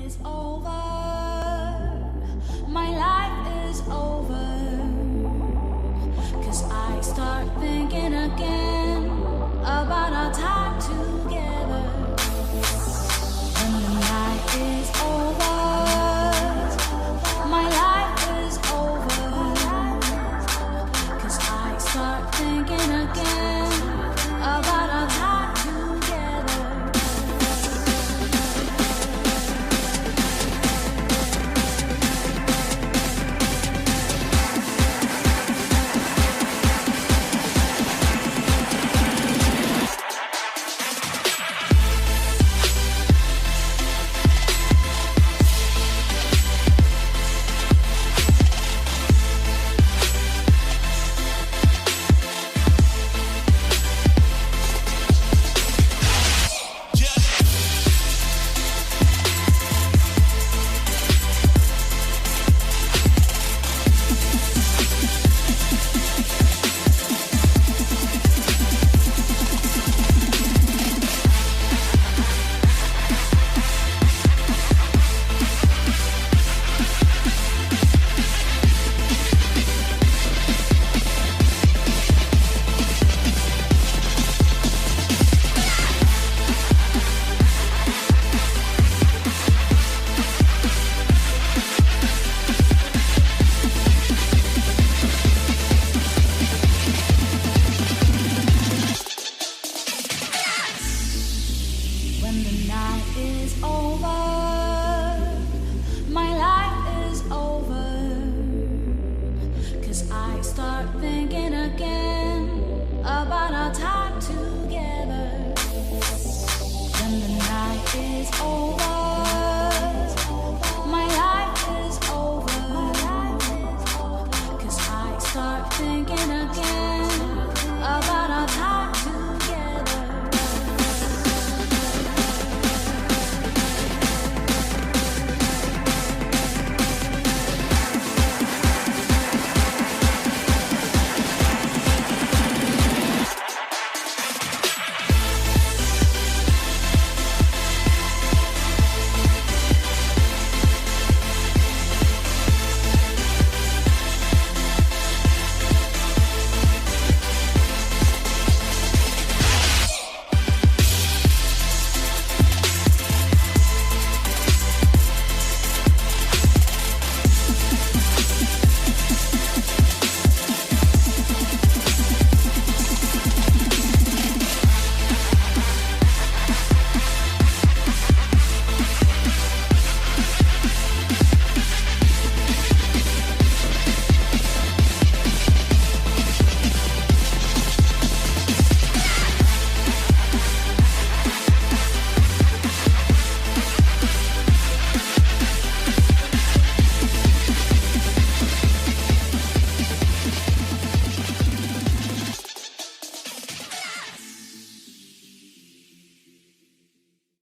is over, my life is over, 'cause I start thinking again about our time together. When the night is over, my life is over, 'cause I start thinking again about our time together. When the night is over, my life is over, 'cause I start thinking again about our time together. When the night is over,